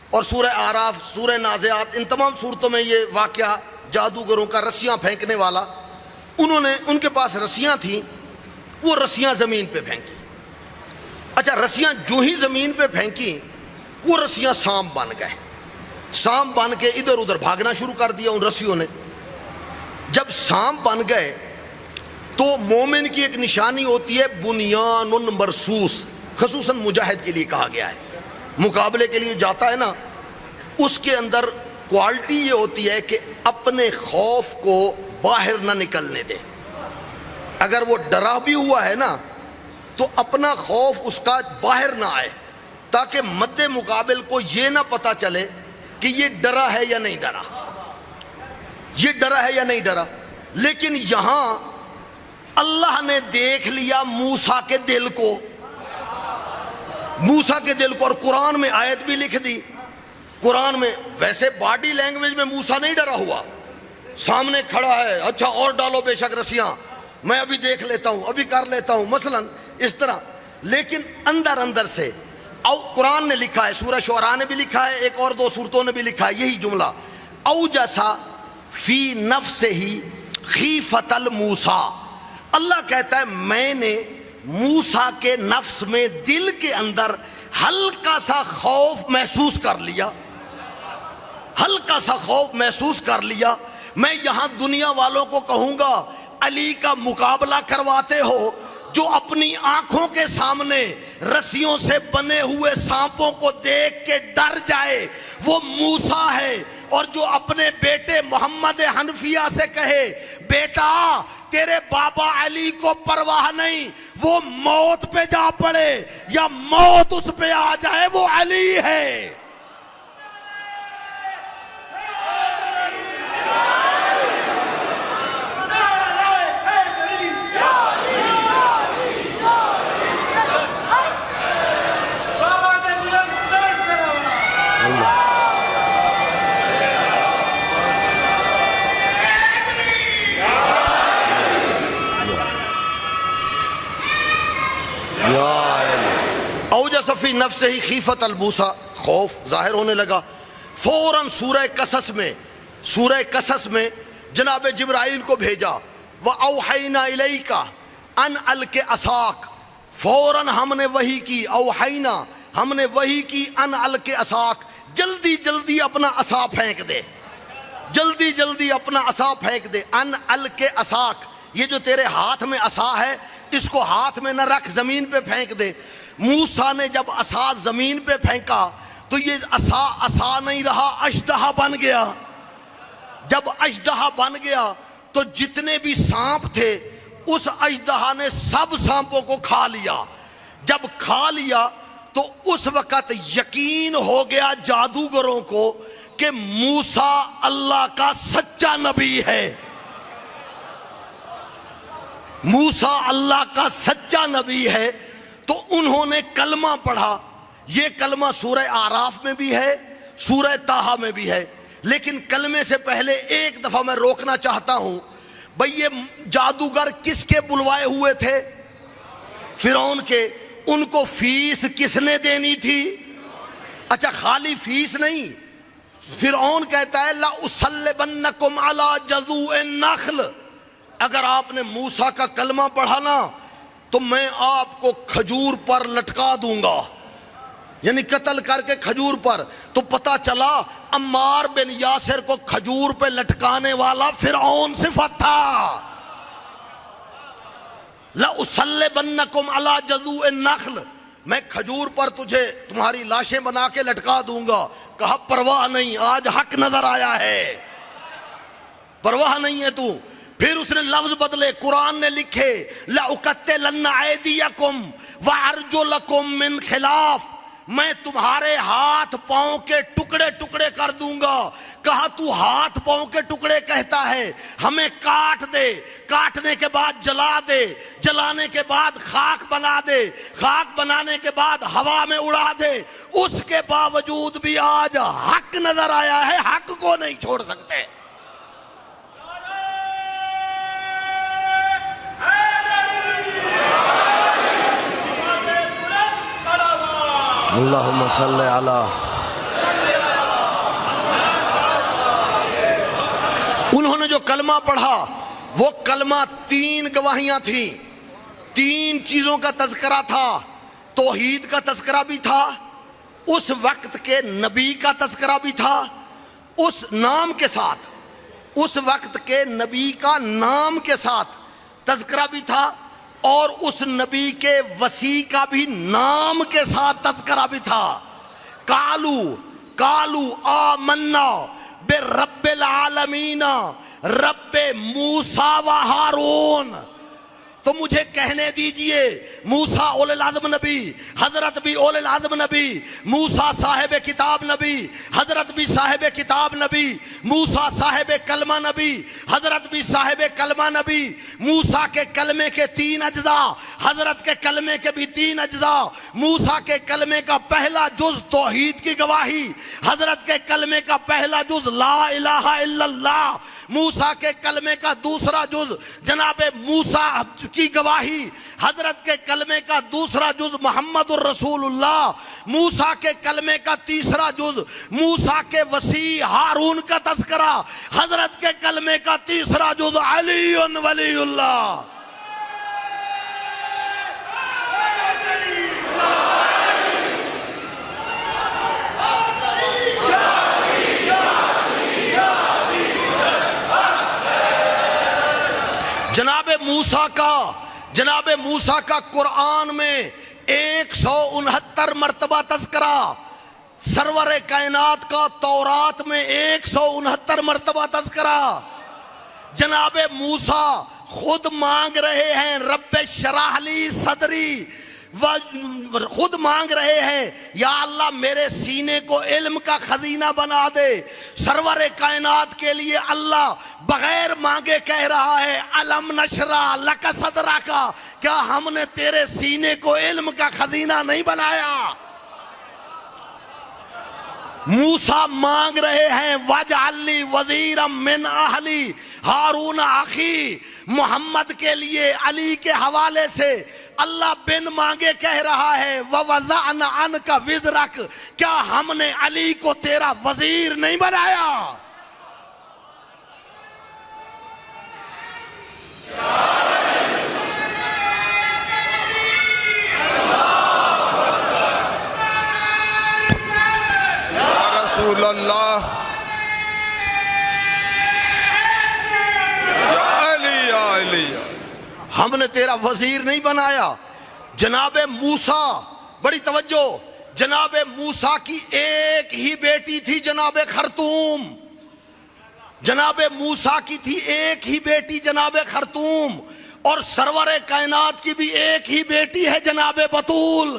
Speaker 1: اور سورہ اعراف، سورہ نازعات، ان تمام صورتوں میں یہ واقعہ جادوگروں کا رسیاں پھینکنے والا، ان کے پاس رسیاں تھیں، وہ رسیاں زمین پہ پھینکی۔ اچھا رسیاں جو ہی زمین پہ پھینکی وہ رسیاں سانپ بن گئے، سانپ بن کے ادھر ادھر بھاگنا شروع کر دیا ان رسیوں نے۔ جب سانپ بن گئے تو مومن کی ایک نشانی ہوتی ہے بنیان مرصوص، خصوصاً مجاہد کے لیے کہا گیا ہے، مقابلے کے لیے جاتا ہے نا، اس کے اندر کوالٹی یہ ہوتی ہے کہ اپنے خوف کو باہر نہ نکلنے دے۔ اگر وہ ڈرا بھی ہوا ہے نا تو اپنا خوف اس کا باہر نہ آئے، تاکہ مد مقابل کو یہ نہ پتا چلے کہ یہ ڈرا ہے یا نہیں ڈرا، یہ ڈرا ہے یا نہیں ڈرا۔ لیکن یہاں اللہ نے دیکھ لیا موسیٰ کے دل کو، موسیٰ کے دل کو، اور قرآن میں آیت بھی لکھ دی۔ قرآن میں ویسے باڈی لینگویج میں موسیٰ نہیں ڈرا ہوا، سامنے کھڑا ہے، اچھا اور ڈالو بے شک رسیاں، میں ابھی دیکھ لیتا ہوں، ابھی کر لیتا ہوں، مثلا اس طرح، لیکن اندر اندر سے قرآن نے لکھا ہے، سورہ شعراء نے بھی لکھا ہے، ایک اور دو صورتوں نے بھی لکھا ہے یہی جملہ، اوجسا فی نفسہ خیفۃ الموسیٰ۔ اللہ کہتا ہے میں نے موسیٰ کے نفس میں، دل کے اندر ہلکا سا خوف محسوس کر لیا، ہلکا سا خوف محسوس کر لیا۔ میں یہاں دنیا والوں کو کہوں گا علی کا مقابلہ کرواتے ہو، جو اپنی آنکھوں کے سامنے رسیوں سے بنے ہوئے سانپوں کو دیکھ کے ڈر جائے وہ موسیٰ ہے، اور جو اپنے بیٹے محمد حنفیہ سے کہے بیٹا تیرے بابا علی کو پرواہ نہیں، وہ موت پہ جا پڑے یا موت اس پہ آ جائے، وہ علی ہے۔ اوجس فی نفسہ خیفۃ الموسیٰ، خوف ظاہر ہونے لگا۔ فوراً سورہ قصص میں جناب جبرائیل کو بھیجا، وَأَوْحَيْنَا إِلَيْكَ أَنْ أَلْقِ عَصَاكَ، فوراً ہم نے وحی کی، اوحینا ہم نے وحی کی، ان أَلْقِ عَصَاكَ، جلدی جلدی اپنا عصا پھینک دے، جلدی جلدی اپنا عصا پھینک دے۔ ان أَلْقِ عَصَاكَ، یہ جو تیرے ہاتھ میں عصا ہے اس کو ہاتھ میں نہ رکھ، زمین پہ پھینک دے۔ موسیٰ نے جب عصا زمین پہ پھینکا تو یہ عصا نہیں رہا، اژدہا بن گیا۔ جب اژدہا بن گیا تو جتنے بھی سانپ تھے اس اژدہا نے سب سانپوں کو کھا لیا۔ جب کھا لیا تو اس وقت یقین ہو گیا جادوگروں کو کہ موسیٰ اللہ کا سچا نبی ہے، موسیٰ اللہ کا سچا نبی ہے۔ تو انہوں نے کلمہ پڑھا، یہ کلمہ سورہ اعراف میں بھی ہے، سورہ طٰہٰ میں بھی ہے، لیکن کلمے سے پہلے ایک دفعہ میں روکنا چاہتا ہوں، بھئی یہ جادوگر کس کے بلوائے ہوئے تھے؟ فرعون کے۔ ان کو فیس کس نے دینی تھی؟ اچھا خالی فیس نہیں، فرعون کہتا ہے لَأُصَلِّبَنَّكُمْ عَلَى جَذُوعِ النَّخْلِ، اگر آپ نے موسیٰ کا کلمہ پڑھا نا تو میں آپ کو کھجور پر لٹکا دوں گا، یعنی قتل کر کے کھجور پر۔ تو پتا چلا عمار بن یاسر کو کھجور پہ لٹکانے والا فرعون صفت تھا۔ لَأُصَلِّبَنَّكُمْ عَلَى جَذُوعِ النَّخْلِ، میں کھجور پر تجھے تمہاری لاشیں بنا کے لٹکا دوں گا۔ کہا پرواہ نہیں، آج حق نظر آیا ہے، پرواہ نہیں ہے تو۔ پھر اس نے لفظ بدلے، قرآن نے لکھے لَأُقَتِّلَنَّ أَيْدِيَكُمْ وَأَرْجُلَكُمْ مِنْ خِلَافٍ، میں تمہارے ہاتھ پاؤں کے ٹکڑے ٹکڑے کر دوں گا۔ کہا تو ہاتھ پاؤں کے ٹکڑے کہتا ہے، ہمیں کاٹ دے، کاٹنے کے بعد جلا دے، جلانے کے بعد خاک بنا دے، خاک بنانے کے بعد ہوا میں اڑا دے، اس کے باوجود بھی آج حق نظر آیا ہے، حق کو نہیں چھوڑ سکتے۔ اللہم صلی علی۔ انہوں نے جو کلمہ پڑھا وہ کلمہ 3 گواہیاں تھیں، 3 چیزوں کا تذکرہ تھا۔ توحید کا تذکرہ بھی تھا، اس وقت کے نبی کا تذکرہ بھی تھا، اس نام کے ساتھ، اس وقت کے نبی کا نام کے ساتھ تذکرہ بھی تھا، اور اس نبی کے وصی کا بھی نام کے ساتھ تذکرہ بھی تھا۔ قالو آمنا برب العالمین رب موسیٰ و ہارون۔ تو مجھے کہنے دیجئے موسیٰ اولی العزم نبی، حضرت بھی اولی العزم نبی، موسیٰ صاحب کتاب نبی، حضرت بھی صاحب کتاب نبی، موسیٰ صاحب کلمہ نبی، حضرت بھی صاحب کلمہ نبی۔ موسیٰ کے کلمے کے 3 اجزاء، حضرت کے کلمے کے بھی 3 اجزاء۔ موسیٰ کے کلمے کا پہلا جز توحید کی گواہی، حضرت کے کلمے کا پہلا جز لا الہ الا اللہ، موسیٰ کے کلمے کا دوسرا جز جناب موسیٰ کی گواہی، حضرت کے کلمے کا دوسرا جز محمد الرسول اللہ، موسیٰ کے کلمے کا تیسرا جز موسیٰ کے وصی ہارون کا تذکرہ، حضرت کے کلمے کا تیسرا جز علی ولی اللہ۔ جناب موسیٰ کا قرآن میں 169 مرتبہ تذکرہ، سرور کائنات کا تورات میں 169 مرتبہ تذکرہ۔ جناب موسیٰ خود مانگ رہے ہیں رب اشرح لی صدری، خود مانگ رہے ہیں یا اللہ میرے سینے کو علم کا خزینہ بنا دے۔ سرور کائنات کے لیے اللہ بغیر مانگے کہہ رہا ہے الم نشرح لک صدرک، کیا ہم نے تیرے سینے کو علم کا خزینہ نہیں بنایا؟ موسیٰ مانگ رہے ہیں وَاجْعَلْ لِي وَزِيرًا مِّنْ أَهْلِي ہارون اخی، محمد کے لیے علی کے حوالے سے اللہ بن مانگے کہہ رہا ہے وَوَضَعْنَا عَنْكَ وِزْرَكَ، کیا ہم نے علی کو تیرا وزیر نہیں بنایا؟
Speaker 2: رسول اللہ یا علی،
Speaker 1: ہم نے تیرا وزیر نہیں بنایا۔ جناب موسیٰ، بڑی توجہ، جناب موسیٰ کی ایک ہی بیٹی تھی جناب خرطوم، جناب موسیٰ کی تھی ایک ہی بیٹی جناب خرطوم، اور سرور کائنات کی بھی ایک ہی بیٹی ہے جناب بطول۔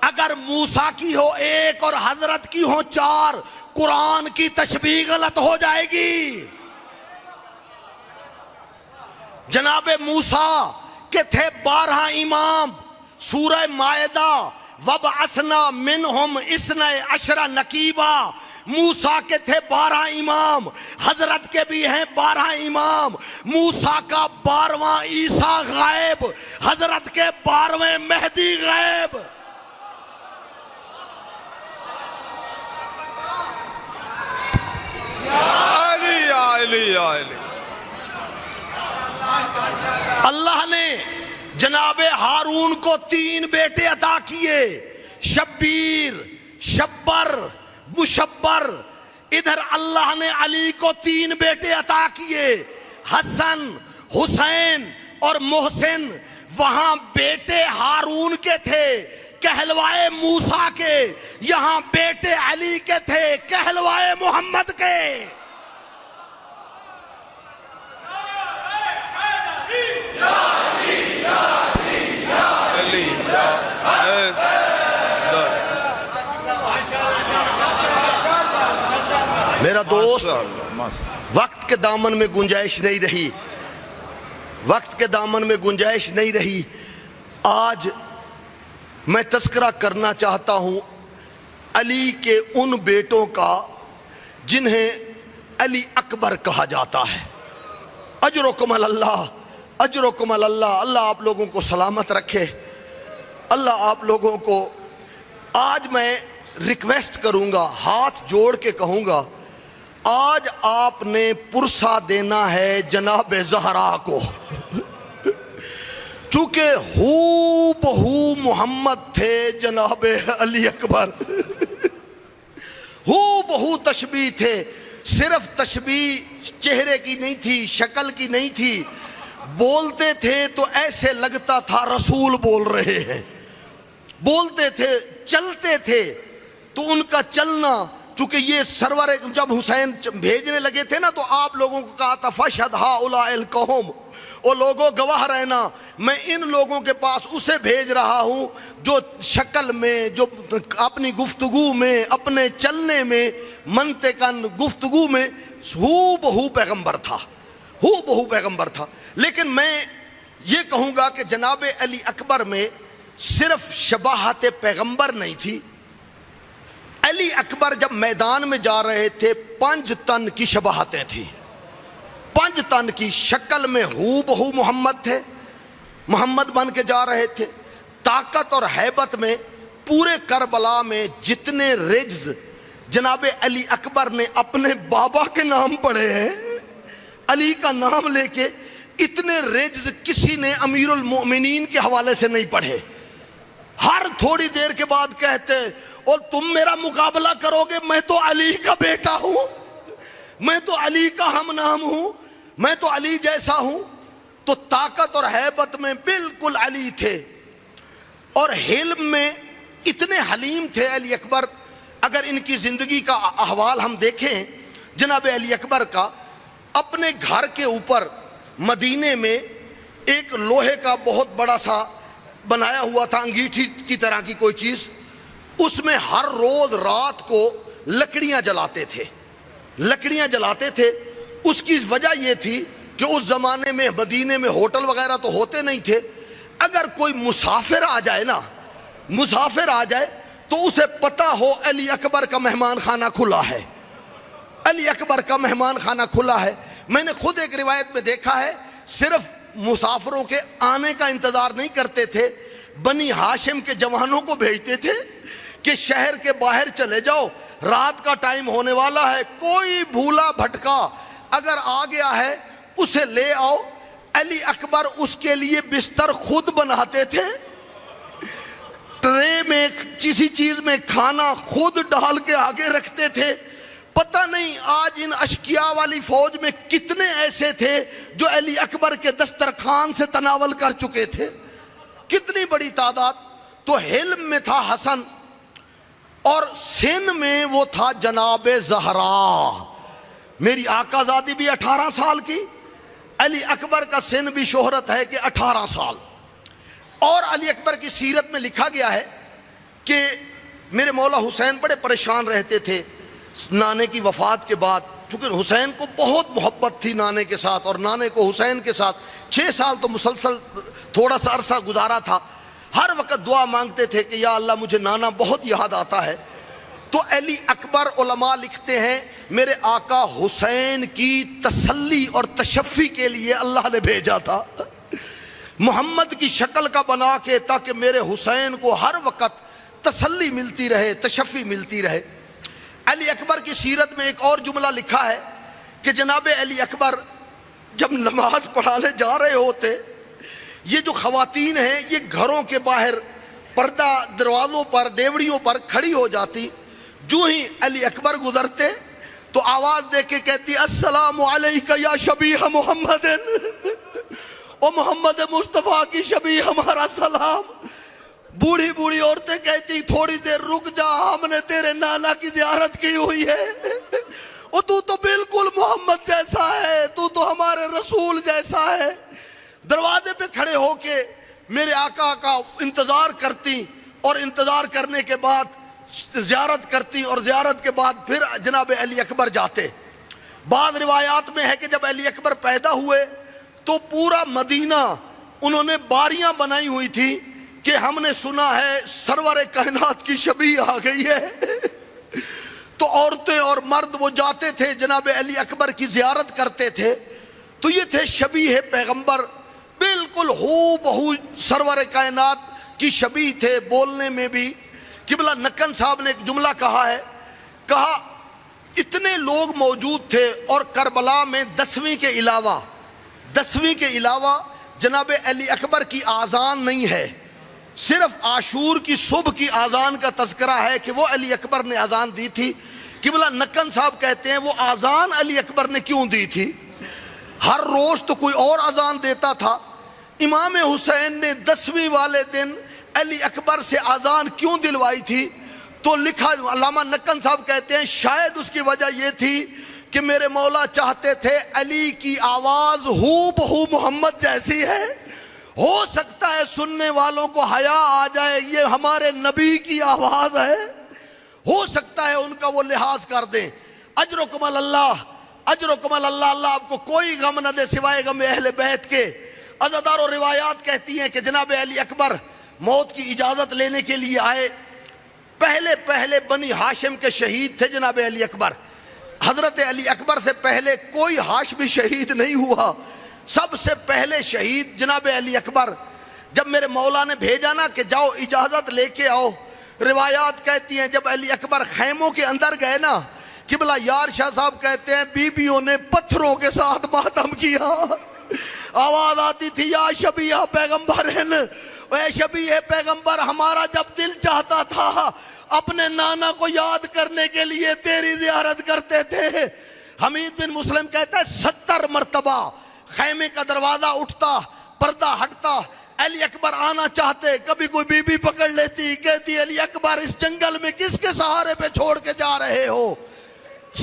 Speaker 1: اگر موسیٰ کی ہو ایک اور حضرت کی ہو 4، قرآن کی تشبیہ غلط ہو جائے گی۔ جناب موسیٰ کے تھے 12 امام، سورہ مائدہ وَبْعَثْنَا مِنْهُمْ 12 نقیبا۔ موسیٰ کے تھے 12 امام، حضرت کے بھی ہیں 12 امام۔ موسیٰ کا 12واں عیسیٰ غائب، حضرت کے 12ویں مہدی غائب۔
Speaker 2: علی یا علی
Speaker 1: اللہ نے جناب ہارون کو 3 بیٹے عطا کیے، شبیر، شبر، مشبر۔ ادھر اللہ نے علی کو 3 بیٹے عطا کیے، حسن، حسین اور محسن۔ وہاں بیٹے ہارون کے تھے کہلوائے موسیٰ کے، یہاں بیٹے علی کے تھے کہلوائے محمد کے۔
Speaker 2: علی
Speaker 1: میرا دوست، وقت کے دامن میں گنجائش نہیں رہی، وقت کے دامن میں گنجائش نہیں رہی۔ آج میں تذکرہ کرنا چاہتا ہوں علی کے ان بیٹوں کا جنہیں علی اکبر کہا جاتا ہے۔ اجرکم اللہ، اجرکم اللہ، اللہ آپ لوگوں کو سلامت رکھے، اللہ آپ لوگوں کو۔ آج میں ریکویسٹ کروں گا، ہاتھ جوڑ کے کہوں گا، آج آپ نے پرسہ دینا ہے جناب زہرا کو، چونکہ ہو بہو محمد تھے جناب علی اکبر، ہو بہو تشبیہ تھے۔ صرف تشبیہ چہرے کی نہیں تھی، شکل کی نہیں تھی، بولتے تھے تو ایسے لگتا تھا رسول بول رہے ہیں، بولتے تھے، چلتے تھے تو ان کا چلنا، چونکہ یہ سرور جب حسین بھیجنے لگے تھے نا تو آپ لوگوں کو کہا تھا فشہد ہؤلاء القوم، او لوگوں گواہ رہنا، میں ان لوگوں کے پاس اسے بھیج رہا ہوں جو شکل میں، جو اپنی گفتگو میں، اپنے چلنے میں، منطقاً گفتگو میں ہو بہو پیغمبر تھا، ہو بہو پیغمبر تھا۔ لیکن میں یہ کہوں گا کہ جناب علی اکبر میں صرف شباہت پیغمبر نہیں تھی، علی اکبر جب میدان میں جا رہے تھے 5 تن کی شباہتیں تھیں، 5 تن کی شکل میں ہو بہو محمد تھے، محمد بن کے جا رہے تھے۔ طاقت اور ہیبت میں پورے کربلا میں جتنے رجز جناب علی اکبر نے اپنے بابا کے نام پڑھے ہیں، علی کا نام لے کے، اتنے رجز کسی نے امیر المؤمنین کے حوالے سے نہیں پڑھے۔ ہر تھوڑی دیر کے بعد کہتے، اور تم میرا مقابلہ کرو گے، میں تو علی کا بیٹا ہوں، میں تو علی کا ہم نام ہوں، میں تو علی جیسا ہوں۔ تو طاقت اور ہیبت میں بالکل علی تھے، اور حلم میں اتنے حلیم تھے علی اکبر۔ اگر ان کی زندگی کا احوال ہم دیکھیں جناب علی اکبر کا، اپنے گھر کے اوپر مدینے میں ایک لوہے کا بہت بڑا سا بنایا ہوا تھا، انگیٹھی کی طرح کی کوئی چیز، اس میں ہر روز رات کو لکڑیاں جلاتے تھے، لکڑیاں جلاتے تھے۔ اس کی وجہ یہ تھی کہ اس زمانے میں مدینے میں ہوٹل وغیرہ تو ہوتے نہیں تھے، اگر کوئی مسافر آ جائے نا، مسافر آ جائے تو اسے پتہ ہو علی اکبر کا مہمان خانہ کھلا ہے، علی اکبر کا مہمان خانہ کھلا ہے۔ میں نے خود ایک روایت میں دیکھا ہے، صرف مسافروں کے آنے کا انتظار نہیں کرتے تھے، بنی ہاشم کے جوانوں کو بھیجتے تھے کہ شہر کے باہر چلے جاؤ، رات کا ٹائم ہونے والا ہے، کوئی بھولا بھٹکا اگر آ گیا ہے اسے لے آؤ۔ علی اکبر اس کے لیے بستر خود بناتے تھے، ٹرے میں کسی چیز میں کھانا خود ڈال کے آگے رکھتے تھے۔ پتہ نہیں آج ان اشکیاء والی فوج میں کتنے ایسے تھے جو علی اکبر کے دسترخوان سے تناول کر چکے تھے، کتنی بڑی تعداد۔ تو حلم میں تھا حسن، اور سن میں وہ تھا جناب زہرا، میری آقا زادی بھی 18 سال کی، علی اکبر کا سن بھی شہرت ہے کہ 18 سال۔ اور علی اکبر کی سیرت میں لکھا گیا ہے کہ میرے مولا حسین بڑے پریشان رہتے تھے نانے کی وفات کے بعد، چونکہ حسین کو بہت محبت تھی نانے کے ساتھ، اور نانے کو حسین کے ساتھ 6 سال تو مسلسل تھوڑا سا عرصہ گزارا تھا۔ ہر وقت دعا مانگتے تھے کہ یا اللہ مجھے نانا بہت یاد آتا ہے۔ تو علی اکبر علماء لکھتے ہیں میرے آقا حسین کی تسلی اور تشفی کے لیے اللہ نے بھیجا تھا، محمد کی شکل کا بنا کے، تاکہ میرے حسین کو ہر وقت تسلی ملتی رہے، تشفی ملتی رہے۔ علی اکبر کی سیرت میں ایک اور جملہ لکھا ہے کہ جناب علی اکبر جب نماز پڑھانے جا رہے ہوتے، یہ جو خواتین ہیں یہ گھروں کے باہر پردہ دروازوں پر ڈیوڑیوں پر کھڑی ہو جاتی، جو ہی علی اکبر گزرتے تو آواز دے کے کہتی السلام علیکہ یا شبیہ محمد، او محمد مصطفیٰ کی شبیہ ہمارا سلام۔ بوڑھی بوڑھی عورتیں کہتی تھوڑی دیر رک جا، ہم نے تیرے نانا کی زیارت کی ہوئی ہے، اور تو بالکل محمد جیسا ہے، تو ہمارے رسول جیسا ہے۔ دروازے پہ کھڑے ہو کے میرے آقا کا انتظار کرتی، اور انتظار کرنے کے بعد زیارت کرتی، اور زیارت کے بعد پھر جناب علی اکبر جاتے۔ بعض روایات میں ہے کہ جب علی اکبر پیدا ہوئے تو پورا مدینہ انہوں نے باریاں بنائی ہوئی تھی کہ ہم نے سنا ہے سرور کائنات کی شبیہ آ گئی ہے۔ تو عورتیں اور مرد وہ جاتے تھے جناب علی اکبر کی زیارت کرتے تھے، تو یہ تھے شبیہ پیغمبر، بالکل ہو بہو سرور کائنات کی شبیہ تھے، بولنے میں بھی۔ قبلہ نکن صاحب نے ایک جملہ کہا ہے، کہا اتنے لوگ موجود تھے اور کربلا میں 10ویں کے علاوہ جناب علی اکبر کی آذان نہیں ہے، صرف عاشور کی صبح کی آذان کا تذکرہ ہے کہ وہ علی اکبر نے آذان دی تھی۔ قبلہ نکن صاحب کہتے ہیں وہ آذان علی اکبر نے کیوں دی تھی؟ ہر روز تو کوئی اور آذان دیتا تھا، امام حسین نے 10ویں والے دن علی اکبر سے آذان کیوں دلوائی تھی؟ تو لکھا، علامہ نکن صاحب کہتے ہیں شاید اس کی وجہ یہ تھی کہ میرے مولا چاہتے تھے علی کی آواز ہو بہو محمد جیسی ہے، ہو سکتا ہے سننے والوں کو حیا آ جائے یہ ہمارے نبی کی آواز ہے، ہو سکتا ہے ان کا وہ لحاظ کر دیں۔ اجرکم اللہ، اجرکم اللہ، اللہ آپ کو کوئی غم نہ دے سوائے غم اہل بیت کے۔ عزادار و روایات کہتی ہیں کہ جناب علی اکبر موت کی اجازت لینے کے لیے آئے۔ پہلے بنی ہاشم کے شہید تھے جناب علی اکبر، حضرت علی اکبر سے پہلے کوئی ہاشمی شہید نہیں ہوا، سب سے پہلے شہید جناب علی اکبر۔ جب میرے مولا نے بھیجا نا کہ جاؤ اجازت لے کے آؤ، روایات کہتی ہیں جب علی اکبر خیموں کے اندر گئے نا، قبلہ یار شاہ صاحب کہتے ہیں بیویوں نے پتھروں کے ساتھ ماتم کیا، آواز آتی تھی یا شبیہ پیغمبر، اے شبیہ پیغمبر ہمارا جب دل چاہتا تھا اپنے نانا کو یاد کرنے کے لیے تیری زیارت کرتے تھے۔ حمید بن مسلم کہتا ہے 70 مرتبہ خیمے کا دروازہ اٹھتا، پردہ ہٹتا، علی اکبر آنا چاہتے، کبھی کوئی بی بی پکڑ لیتی، کہتی علی اکبر اس جنگل میں کس کے سہارے پہ چھوڑ کے جا رہے ہو؟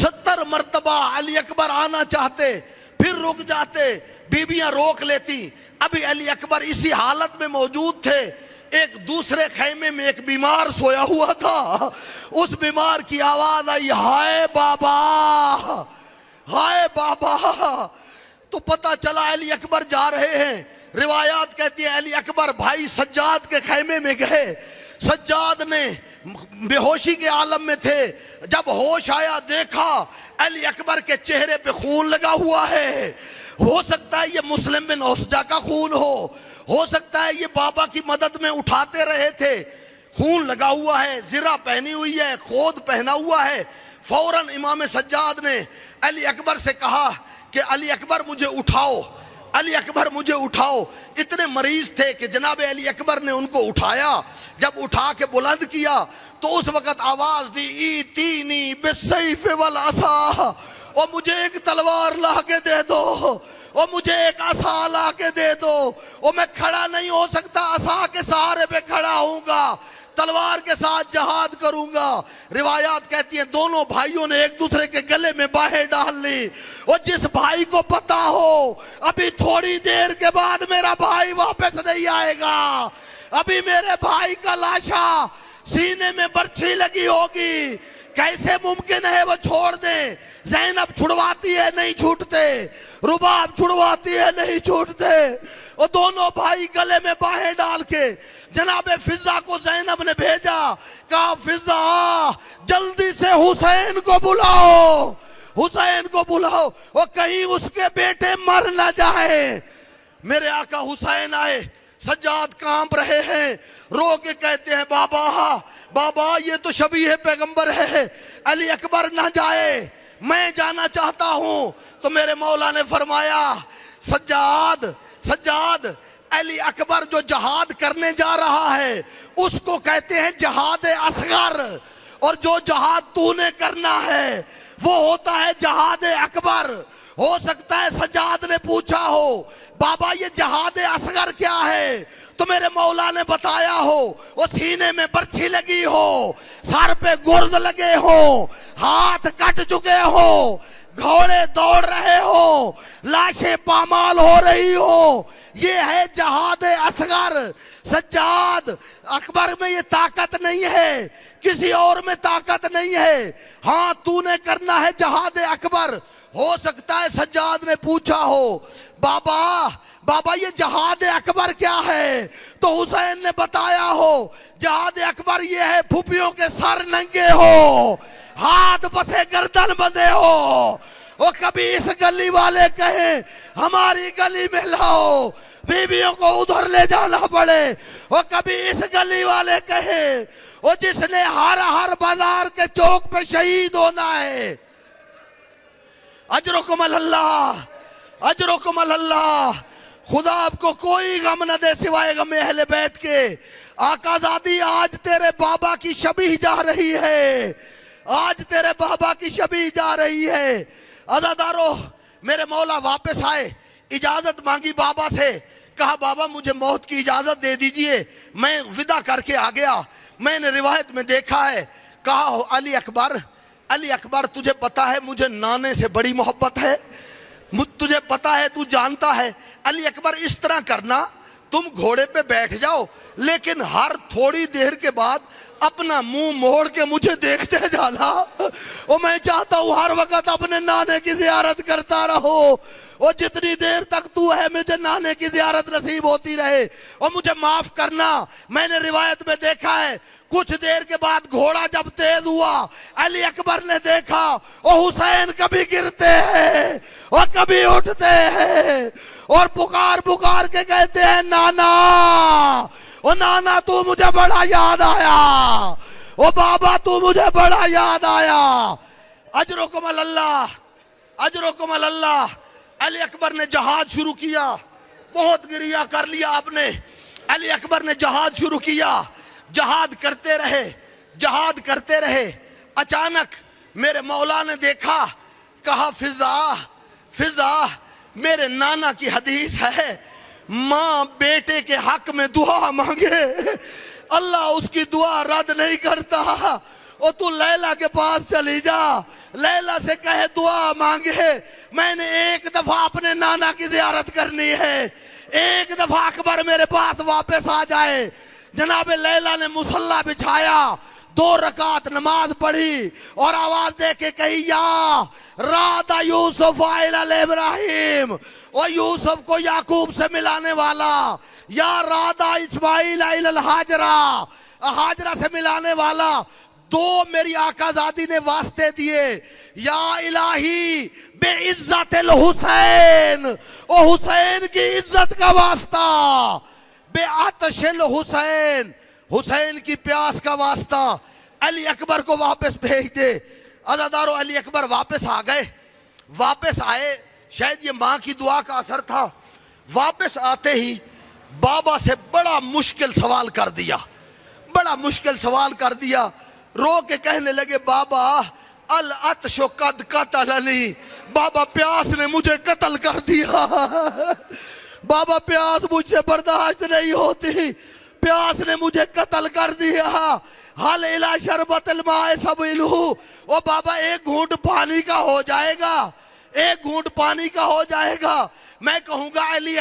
Speaker 1: 70 مرتبہ علی اکبر آنا چاہتے، پھر رک جاتے، بیویاں روک لیتی۔ ابھی علی اکبر اسی حالت میں موجود تھے، ایک دوسرے خیمے میں ایک بیمار سویا ہوا تھا، اس بیمار کی آواز آئی ہائے بابا، ہائے بابا، تو پتہ چلا علی اکبر جا رہے ہیں۔ روایات کہتی ہیں علی اکبر بھائی سجاد کے خیمے میں گئے، سجاد نے بے ہوشی کے عالم میں تھے، جب ہوش آیا دیکھا علی اکبر کے چہرے پہ خون لگا ہوا ہے، ہو سکتا ہے یہ مسلم بن اسجا کا خون ہو سکتا ہے یہ بابا کی مدد میں اٹھاتے رہے تھے، خون لگا ہوا ہے، زرہ پہنی ہوئی ہے، خود پہنا ہوا ہے۔ فوراً امام سجاد نے علی اکبر سے کہا کہ علی اکبر مجھے اٹھاؤ، علی اکبر مجھے اٹھاؤ۔ اتنے مریض تھے کہ جناب علی اکبر نے ان کو اٹھایا، جب اٹھا کے بلند کیا تو اس وقت آواز دی ایتینی بالسیف والعصا، اور مجھے ایک تلوار لا کے دے دو، اور مجھے ایک عصا لا کے دے دو، اور میں کھڑا نہیں ہو سکتا، عصا کے سہارے پہ کھڑا ہوں گا، تلوار کے ساتھ جہاد کروں گا۔ روایات کہتی ہیں دونوں بھائیوں نے ایک دوسرے کے گلے میں باہیں ڈال لی، اور جس بھائی کو پتا ہو ابھی تھوڑی دیر کے بعد میرا بھائی واپس نہیں آئے گا، ابھی میرے بھائی کا لاشا سینے میں برچھی لگی ہوگی، کیسے ممکن ہے وہ چھوڑ دیں؟ زینب چھڑواتی ہے نہیں چھوٹتے، رباب چھڑواتی ہے نہیں چھوٹتے، اور دونوں بھائی گلے میں باہیں ڈال کے جناب فضہ کو زینب نے بھیجا، کہا فضہ جلدی سے حسین کو بلاؤ، حسین کو بلاؤ، اور کہیں اس کے بیٹے مر نہ جائیں۔ میرے آقا حسین آئے، سجاد کانپ رہے ہیں، رو کے کہتے ہیں بابا بابا یہ تو شبیہ پیغمبر ہے، علی اکبر نہ جائے، میں جانا چاہتا ہوں۔ تو میرے مولا نے فرمایا سجاد سجاد علی اکبر جو جہاد کرنے جا رہا ہے اس کو کہتے ہیں جہاد اصغر، اور جو جہاد تو نے کرنا ہے وہ ہوتا ہے جہاد اکبر۔ ہو سکتا ہے سجاد نے پوچھا ہو بابا یہ جہاد اصغر کیا ہے، تو میرے مولا نے بتایا ہو وہ سینے میں برچھی لگی ہو، سر پہ گرد لگے ہو، ہاتھ کٹ چکے ہو، گھوڑے دوڑ رہے ہو، لاشیں پامال ہو رہی ہو، یہ ہے جہاد اصغر۔ سجاد اکبر میں یہ طاقت نہیں ہے، کسی اور میں طاقت نہیں ہے، ہاں تو نے کرنا ہے جہاد اکبر۔ ہو سکتا ہے سجاد نے پوچھا ہو بابا یہ جہاد اکبر کیا ہے، تو حسین نے بتایا ہو جہاد اکبر یہ ہے پھوپھیوں کے سر ننگے ہو، ہاتھ بسے گردن بندھے ہو، وہ کبھی اس گلی والے کہیں ہماری گلی میں لاؤ بیویوں کو ادھر لے جانا پڑے، وہ کبھی اس گلی والے کہیں وہ جس نے ہر بازار کے چوک پہ شہید ہونا ہے۔ اجرکم اللہ اجرکم اللہ، خدا آپ کو کوئی غم نہ دے سوائے غم اہل بیت کے۔ آقا زادی آج تیرے بابا کی شبیہ جا رہی ہے، آج تیرے بابا کی شبیہ جا رہی ہے۔ عزادارو میرے مولا واپس آئے، اجازت مانگی بابا سے، کہا بابا مجھے موت کی اجازت دے دیجئے، میں ودا کر کے آ گیا۔ میں نے روایت میں دیکھا ہے، کہا علی اکبر تجھے پتا ہے مجھے نانے سے بڑی محبت ہے، تجھے پتا ہے تو جانتا ہے، علی اکبر اس طرح کرنا تم گھوڑے پہ بیٹھ جاؤ لیکن ہر تھوڑی دیر کے بعد اپنا منہ موڑ کے مجھے دیکھتے جانا، اور میں چاہتا ہوں ہر وقت اپنے نانے کی زیارت کرتا رہو، اور جتنی دیر تک تو ہے مجھے نانے کی زیارت نصیب ہوتی رہے، اور مجھے معاف کرنا۔ میں نے روایت میں دیکھا ہے کچھ دیر کے بعد گھوڑا جب تیز ہوا علی اکبر نے دیکھا اور حسین کبھی گرتے ہیں اور کبھی اٹھتے ہیں اور پکار کے کہتے ہیں نانا، او نانا تو مجھے بڑا یاد آیا، او بابا تو مجھے بڑا یاد آیا۔ اجرکم اللہ اجرکم اللہ۔ علی اکبر نے جہاد شروع کیا، بہت گریہ کر لیا آپ نے۔ علی اکبر نے جہاد شروع کیا، جہاد کرتے رہے۔ اچانک میرے مولا نے دیکھا، کہا فضا میرے نانا کی حدیث ہے ماں بیٹے کے حق میں دعا مانگے اللہ اس کی دعا رد نہیں کرتا، اور تو لیلا کے پاس چلی جا، لیلا سے کہے دعا مانگے۔ میں نے ایک دفعہ اپنے نانا کی زیارت کرنی ہے، ایک دفعہ اکبر میرے پاس واپس آ جائے۔ جناب لیلا نے مصلی بچھایا، 2 رکعت نماز پڑھی اور آواز دے کے کہی یا رادا یوسف الی ابراہیم، اور یوسف کو یعقوب سے ملانے والا، یا رادا اسماعیل الی الحاجرہ، حاجرہ سے ملانے والا۔ 2 میری آقا زادی نے واسطے دیے، یا الہی بے عزت الحسین، او حسین کی عزت کا واسطہ، بے عطش الحسین، حسین کی پیاس کا واسطہ، علی اکبر کو واپس بھیج دے۔ عزادارو علی اکبر واپس آئے، شاید یہ ماں کی دعا کا اثر تھا۔ واپس آتے ہی بابا سے بڑا مشکل سوال کر دیا، رو کے کہنے لگے بابا العطش قد قتلنی، بابا پیاس نے مجھے قتل کر دیا، بابا پیاس مجھ سے برداشت نہیں ہوتی، پیاس نے مجھے قتل کر دیا، حل الی شربت الماء سبیلہ، او بابا ایک گھونٹ پانی کا ہو جائے گا۔ میں کہوں گا علی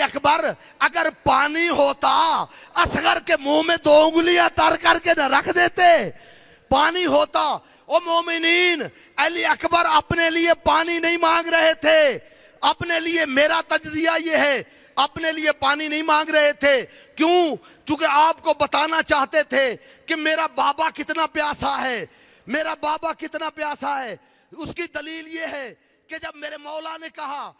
Speaker 1: اکبر اگر پانی ہوتا اصغر کے منہ میں 2 انگلیاں تر کر کے نہ رکھ دیتے، پانی ہوتا۔ او مومنین، علی اکبر اپنے لیے پانی نہیں مانگ رہے تھے، اپنے لیے، میرا تجزیہ یہ ہے، اپنے لیے پانی نہیں مانگ رہے تھے۔ کیوں؟ چونکہ آپ کو بتانا چاہتے تھے کہ میرا بابا کتنا پیاسا ہے۔ اس کی دلیل یہ ہے کہ جب میرے مولا نے کہا